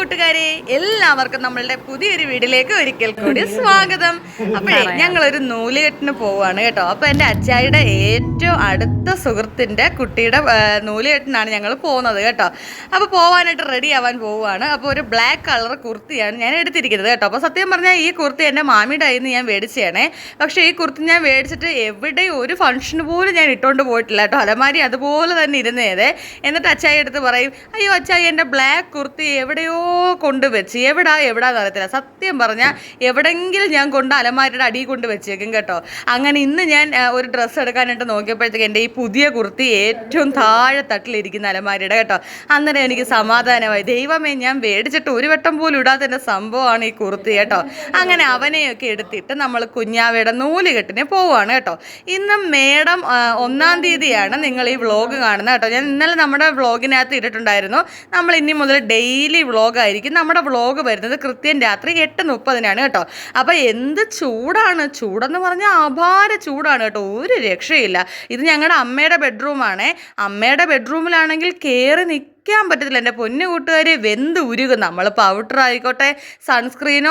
കൂട്ടുകാരെ, എല്ലാവർക്കും നമ്മളുടെ പുതിയൊരു വീഡിയോയിലേക്ക് ഒരിക്കൽ കൂടി സ്വാഗതം. അപ്പോഴേ ഞങ്ങളൊരു നൂലുകെട്ടിന് പോവാണ് കേട്ടോ. അപ്പോൾ എൻ്റെ അച്ചായിയുടെ ഏറ്റവും അടുത്ത സുഹൃത്തിൻ്റെ കുട്ടിയുടെ നൂലുകെട്ടിനാണ് ഞങ്ങൾ പോകുന്നത് കേട്ടോ. അപ്പോൾ പോകാനായിട്ട് റെഡി ആവാൻ പോവുകയാണ്. അപ്പോൾ ഒരു ബ്ലാക്ക് കളർ കുർത്തിയാണ് ഞാൻ എടുത്തിരിക്കുന്നത് കേട്ടോ. അപ്പോൾ സത്യം പറഞ്ഞാൽ ഈ കുർത്തി എൻ്റെ മാമിയുടെ കയ്യിൽ നിന്ന് ഞാൻ മേടിച്ചതാണേ. പക്ഷേ ഈ കുർത്തി ഞാൻ മേടിച്ചിട്ട് എവിടെയും ഒരു ഫംഗ്ഷന് പോലും ഞാൻ ഇട്ടുകൊണ്ട് പോയിട്ടില്ല കേട്ടോ. അലമാരി അതുപോലെ തന്നെ ഇരുന്നേതേ. എന്നിട്ട് അച്ചായി എടുത്ത് പറയും, അയ്യോ അച്ചായി എൻ്റെ ബ്ലാക്ക് കുർത്തി എവിടെയോ കൊണ്ടുവച്ച്, എവിടാന്ന് അറിയത്തില്ല. സത്യം പറഞ്ഞാൽ എവിടെങ്കിലും ഞാൻ കൊണ്ട് അലമാരിയുടെ അടിയിൽ കൊണ്ട് വെച്ചേക്കും കേട്ടോ. അങ്ങനെ ഇന്ന് ഞാൻ ഒരു ഡ്രസ്സ് എടുക്കാനായിട്ട് നോക്കിയപ്പോഴത്തേക്ക് എൻ്റെ ഈ പുതിയ കുർത്തി ഏറ്റവും താഴെ തട്ടിലിരിക്കുന്ന അലമാരിയുടെ കേട്ടോ. അന്നേരം എനിക്ക് സമാധാനമായി. ദൈവമേ, ഞാൻ മേടിച്ചിട്ട് ഒരു വട്ടം പോലും ഇടാത്ത എൻ്റെ സംഭവമാണ് ഈ കുർത്തി കേട്ടോ. അങ്ങനെ അവനെയൊക്കെ എടുത്തിട്ട് നമ്മൾ കുഞ്ഞാവയുടെ നൂലുകെട്ടിന് പോവുകയാണ് കേട്ടോ. ഇന്ന് മേഡം 1-ാം തീയതിയാണ് നിങ്ങൾ ഈ വ്ളോഗ് കാണുന്നത് കേട്ടോ. ഞാൻ ഇന്നലെ നമ്മുടെ വ്ളോഗിനകത്ത് ഇട്ടിട്ടുണ്ടായിരുന്നു. നമ്മൾ ഇനി മുതൽ ഡെയിലി വ്ളോഗായിരിക്കും നമ്മുടെ വ്ളോഗ് വരുന്നത് കൃത്യം രാത്രി 8:30 കേട്ടോ. അപ്പോൾ എന്ത് ചൂടെന്ന് പറഞ്ഞാൽ അപാര ചൂടാണ് കേട്ടോ. ഒരു രക്ഷയില്ല. ഇത് ഞങ്ങളുടെ അമ്മയുടെ ബെഡ്റൂമാണേ. അമ്മയുടെ ബെഡ്റൂമിലാണെങ്കിൽ കയറി നിൽക്കാൻ പറ്റത്തില്ല. എൻ്റെ പൊന്നു കൂട്ടുകാരെ, വെന്ത് ഉരുകും. നമ്മൾ പൗഡർ ആയിക്കോട്ടെ, സൺസ്ക്രീനോ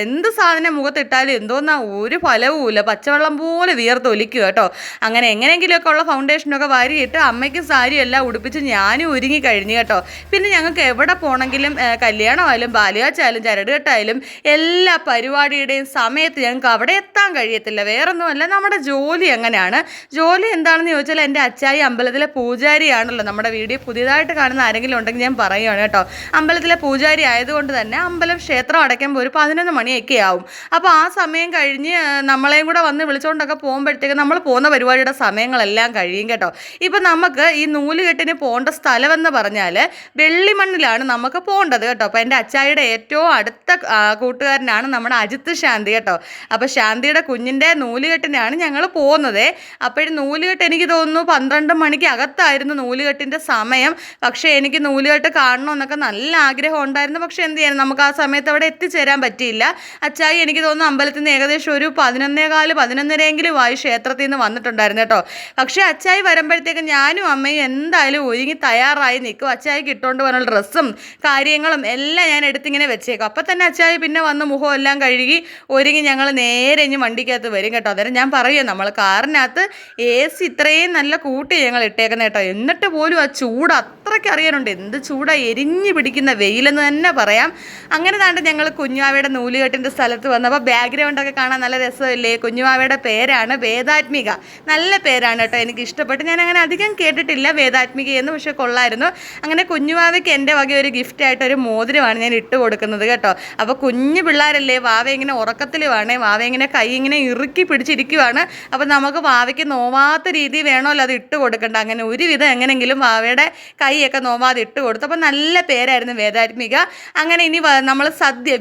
എന്ത് സാധനം മുഖത്തിട്ടാലും എന്തോന്നാ ഒരു ഫലവുമില്ല. പച്ചവെള്ളം പോലെ വിയർത്തൊലിക്കുക കേട്ടോ. അങ്ങനെ എങ്ങനെയെങ്കിലുമൊക്കെ ഉള്ള ഫൗണ്ടേഷനൊക്കെ വാരിയിട്ട് അമ്മയ്ക്ക് സാരി എല്ലാം ഉടുപ്പിച്ച് ഞാനും ഒരുങ്ങി കഴിഞ്ഞു കേട്ടോ. പിന്നെ ഞങ്ങൾക്ക് എവിടെ പോകണമെങ്കിലും കല്യാണമായാലും പാലുകാച്ചായാലും ചരടുകെട്ടായാലും എല്ലാ പരിപാടിയുടെയും സമയത്ത് ഞങ്ങൾക്ക് അവിടെ എത്താൻ കഴിയത്തില്ല. വേറൊന്നുമല്ല, നമ്മുടെ ജോലി എങ്ങനെയാണ്. ജോലി എന്താണെന്ന് ചോദിച്ചാൽ എൻ്റെ അച്ചായി അമ്പലത്തിലെ പൂജാരിയാണല്ലോ. നമ്മുടെ വീഡിയോ പുതിയതായിട്ട് കാണുന്ന ആരെങ്കിലും ഉണ്ടെങ്കിൽ ഞാൻ പറയുകയാണ് കേട്ടോ. അമ്പലത്തിലെ പൂജാരി ആയതുകൊണ്ട് തന്നെ ക്ഷേത്രം അടയ്ക്കുമ്പോൾ ഒരു 11 മണിയൊക്കെ ആവും. അപ്പോൾ ആ സമയം കഴിഞ്ഞ് നമ്മളെയും കൂടെ വന്ന് വിളിച്ചുകൊണ്ടൊക്കെ പോകുമ്പോഴത്തേക്ക് നമ്മൾ പോകുന്ന പരിപാടിയുടെ സമയങ്ങളെല്ലാം കഴിയും കേട്ടോ. ഇപ്പം നമുക്ക് ഈ നൂലുകെട്ടിന് പോകേണ്ട സ്ഥലമെന്ന് പറഞ്ഞാൽ വെള്ളിമണ്ണിലാണ് നമുക്ക് പോകേണ്ടത് കേട്ടോ. അപ്പോൾ എൻ്റെ അച്ചായിയുടെ ഏറ്റവും അടുത്ത കൂട്ടുകാരനാണ് നമ്മുടെ അജിത്ത് ശാന്തി കേട്ടോ. അപ്പോൾ ശാന്തിയുടെ കുഞ്ഞിൻ്റെ നൂലുകെട്ടിനാണ് ഞങ്ങൾ പോകുന്നത്. അപ്പോഴും നൂലുകെട്ട് എനിക്ക് തോന്നുന്നു 12 മണിക്ക് അകത്തായിരുന്നു നൂലുകെട്ടിൻ്റെ സമയം. പക്ഷേ എനിക്ക് നൂലുകെട്ട് കാണണമെന്നൊക്കെ നല്ല ആഗ്രഹം ഉണ്ടായിരുന്നു. പക്ഷേ എന്ത് ചെയ്യാൻ, നമുക്ക് ആ സമയത്ത് അവിടെ എത്തിച്ചേരാൻ പറ്റിയില്ല. അച്ചായി എനിക്ക് തോന്നുന്നു അമ്പലത്തിൽ നിന്ന് ഏകദേശം ഒരു 11:15-11:30 ആയി ക്ഷേത്രത്തിൽ നിന്ന് വന്നിട്ടുണ്ടായിരുന്നു കേട്ടോ. പക്ഷേ അച്ചായി വരുമ്പോഴത്തേക്ക് ഞാനും അമ്മയും എന്തായാലും ഒരുങ്ങി തയ്യാറായി നിൽക്കും. അച്ചായിക്ക് ഇട്ടുകൊണ്ട് പോകാനുള്ള ഡ്രസ്സും കാര്യങ്ങളും എല്ലാം ഞാൻ എടുത്തിങ്ങനെ വെച്ചേക്കും. അപ്പം തന്നെ അച്ചായി പിന്നെ വന്ന് മുഖം എല്ലാം കഴുകി ഒരുങ്ങി ഞങ്ങൾ നേരെ ഇനി വണ്ടിക്കകത്ത് വരും കേട്ടോ. അന്നേരം ഞാൻ പറയുക, നമ്മൾ കാറിനകത്ത് AC ഇത്രയും നല്ല കൂട്ടി ഞങ്ങൾ ഇട്ടേക്കുന്നത് കേട്ടോ. എന്നിട്ട് പോലും ആ ചൂട് അത്രയ്ക്ക് അറിയാനുണ്ട്. എന്ത് ചൂടാ, എരിഞ്ഞു പിടിക്കുന്ന വെയിലെന്ന് തന്നെ പറയാം. അങ്ങനെ താണ്ട് ഞങ്ങൾ കുഞ്ഞുവാവയുടെ നൂലുകെട്ടിൻ്റെ സ്ഥലത്ത് വന്നപ്പോൾ ബാക്ക്ഗ്രൗണ്ടൊക്കെ കാണാൻ നല്ല രസമില്ലേ. കുഞ്ഞുവാവയുടെ പേരാണ് വേദാത്മിക. നല്ല പേരാണ് കേട്ടോ, എനിക്ക് ഇഷ്ടപ്പെട്ടു. ഞാൻ അങ്ങനെ അധികം കേട്ടിട്ടില്ല വേദാത്മികയെന്ന്, പക്ഷേ കൊള്ളായിരുന്നു. അങ്ങനെ കുഞ്ഞുവാവയ്ക്ക് എൻ്റെ വക ഒരു ഗിഫ്റ്റായിട്ട് ഒരു മോതിരമാണ് ഞാൻ ഇട്ട് കൊടുക്കുന്നത് കേട്ടോ. അപ്പോൾ കുഞ്ഞു പിള്ളേരല്ലേ, വാവ ഇങ്ങനെ ഉറക്കത്തിൽ വേണേ, വാവ ഇങ്ങനെ കൈ ഇങ്ങനെ ഇറുക്കി പിടിച്ചിരിക്കുവാണ്. അപ്പോൾ നമുക്ക് വാവയ്ക്ക് നോവാത്ത രീതി വേണമല്ലോ അത് ഇട്ട് കൊടുക്കണ്ട. അങ്ങനെ ഒരുവിധം എങ്ങനെയെങ്കിലും വാവയുടെ കൈയൊക്കെ നോവാതെ ഇട്ട് കൊടുത്തു. അപ്പോൾ നല്ല പേരായിരുന്നു വേദാത്മിക. അങ്ങനെ ഇനി നമ്മൾ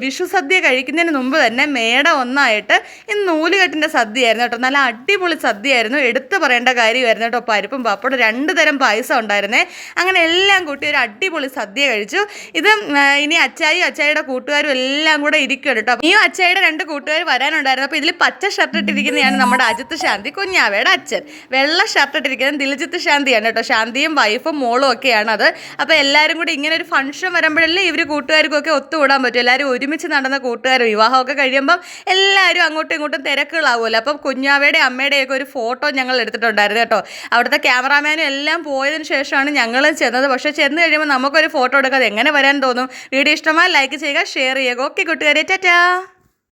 വിഷു സദ്യ കഴിക്കുന്നതിന് മുമ്പ് തന്നെ മേടം 1 ഇന്ന് നൂലുകെട്ടിൻ്റെ സദ്യയായിരുന്നു കേട്ടോ. നല്ല അടിപൊളി സദ്യയായിരുന്നു, എടുത്തു പറയേണ്ട കാര്യമായിരുന്നു കേട്ടോ. പരിപ്പും പപ്പടും 2 തരം പായസം ഉണ്ടായിരുന്നേ. അങ്ങനെ എല്ലാം കൂട്ടി ഒരു അടിപൊളി സദ്യ കഴിച്ചു. ഇത് ഇനി അച്ചായിയുടെ കൂട്ടുകാരും എല്ലാം കൂടെ ഇരിക്കും കേട്ടോ. ഈ അച്ചായിയുടെ 2 കൂട്ടുകാർ വരാനുണ്ടായിരുന്നു. അപ്പോൾ ഇതിൽ പച്ച ഷർട്ട് ഇട്ടിരിക്കുന്നതാണ് നമ്മുടെ അജിത്ത് ശാന്തി, കുഞ്ഞാവയുടെ അച്ഛൻ. വെള്ള ഷർട്ട് ഇട്ടിരിക്കുന്നത് ദിൽജിത്ത് ശാന്തിയാണ് കേട്ടോ. ശാന്തിയും വൈഫും മോളും ഒക്കെയാണ് അത്. അപ്പോൾ എല്ലാവരും കൂടി ഇങ്ങനെ ഒരു ഫംഗ്ഷൻ വരുമ്പോഴല്ലേ ഇവർ കൂട്ടുകാർക്കൊക്കെ ഒത്തുകൂടാൻ പറ്റും. എല്ലാവരും ഒരുമിച്ച് നടന്ന കൂട്ടുകാർ വിവാഹമൊക്കെ കഴിയുമ്പം എല്ലാവരും അങ്ങോട്ടും ഇങ്ങോട്ടും തിരക്കുകളാവുമല്ലോ. അപ്പം കുഞ്ഞാവയുടെ അമ്മയുടെയൊക്കെ ഒരു ഫോട്ടോ ഞങ്ങൾ എടുത്തിട്ടുണ്ടായിരുന്നു കേട്ടോ. അവിടുത്തെ ക്യാമറാമാനും എല്ലാം പോയതിന് ശേഷമാണ് ഞങ്ങൾ ചെന്നത്. പക്ഷേ ചെന്ന് കഴിയുമ്പോൾ നമുക്കൊരു ഫോട്ടോ എടുക്കാതെ എങ്ങനെ വരാൻ തോന്നും. വീഡിയോ ഇഷ്ടമായി ലൈക്ക് ചെയ്യുക, ഷെയർ ചെയ്യുക. ഓക്കെ കൂട്ടുകാരെ, ടാറ്റാ.